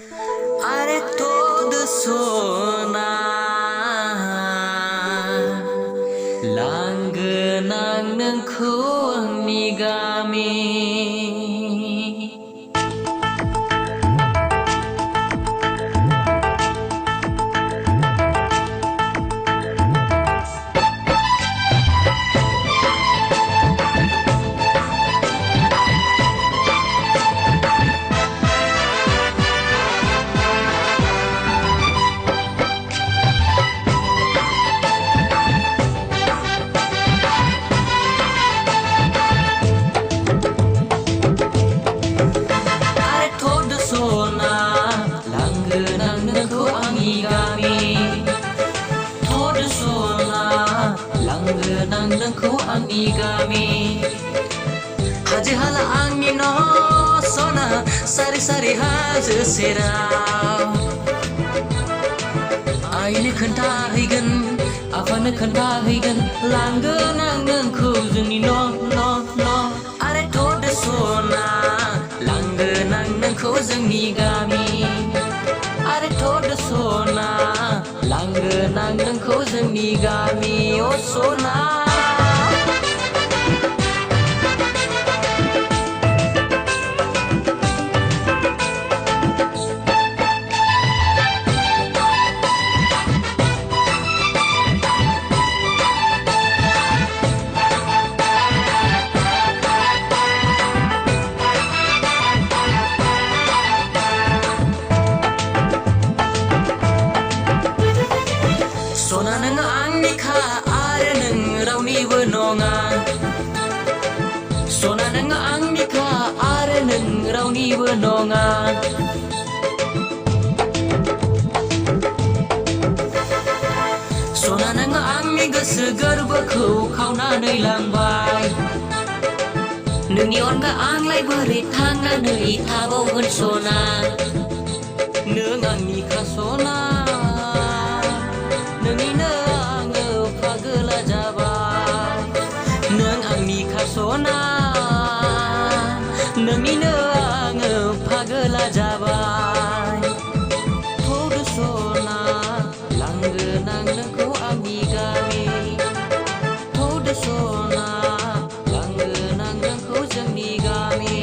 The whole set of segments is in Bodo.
अरे तोद सोना लांगोनां नोंखौ आंनि गामि लांगोनां नोंखौ आंनि गामि हाजो हाला आंनि न' सना सारि सारि हाजो सेराव आइनो खोन्थाहैगोन आफानो खोन्थाहैगोन लांगोनां नोंखौ जोंनि न' आरे थ'द सना लांगोनां नोंखौ जोंनि गामि आरे थ'द सना लांगोनां नोंखौ जोंनि गामि अ सना सना नों आंनिखा आरो नों रावनिबो नङा सना नों आंनिखा आरो नों रावनिबो नङा सना नों आंनि गोसो गोरबोखौ खावनानै लांबाय नोंनि अनगा आंलाय बोरै थांनानै थाबावगोन सना नों आंनिखा सना नोंनिनो आङो फागोला जाबाय नों आंनिखा सना नोंनिनो आङो फागोला जाबाय थ'द सना लांगोनां नोंखौ आंनि गामि थ'द सना लांगोनां नोंखौ जोंनि गामि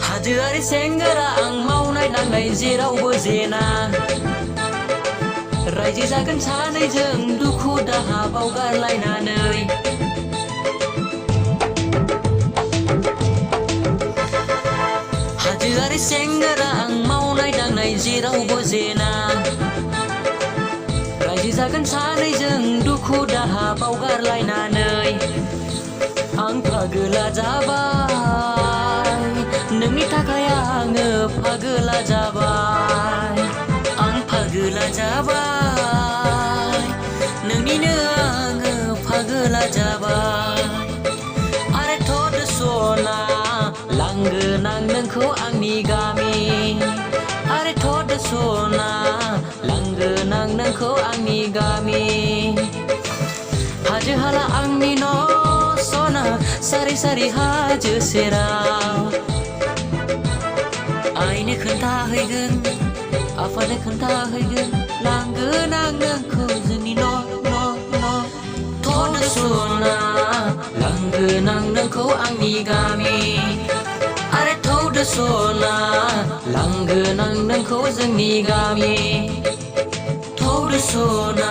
हाजोआरि सेंग्रा आं मावनाय दांनाय जेरावबो जेना रायजो जागोन सानैजों दुखु दाहा बावगारलायनानै हाजोआरि सेंग्रा आं मावनाय दांनाय जेरावबो जेना रायजो जागोन सानैजों दुखु दाहा बावगारलायनानै आं फागोला जाबाय नोंनि थाखाय आङो फागोला जाबाय आं फागोला जाबाय नोंनिनो आङो फागोला जाबाय आरे थ'द सना लांगोनां नोंखौ आंनि गामि आरे थ'द सना लांगोनां नोंखौ आंनि गामि हाजो हाला आंनि न' सना सारि सारि हाजो सेराव आइनो खोन्थाहैगोन आफानो खोन्थाहैगोन लांगोनां नोंखौ जोंनि न' थ'द सना लांगोनां नोंखौ आंनि गामि आरे थ'द सना लांगोनां नोंखौ जोंनि गामि थ'द सना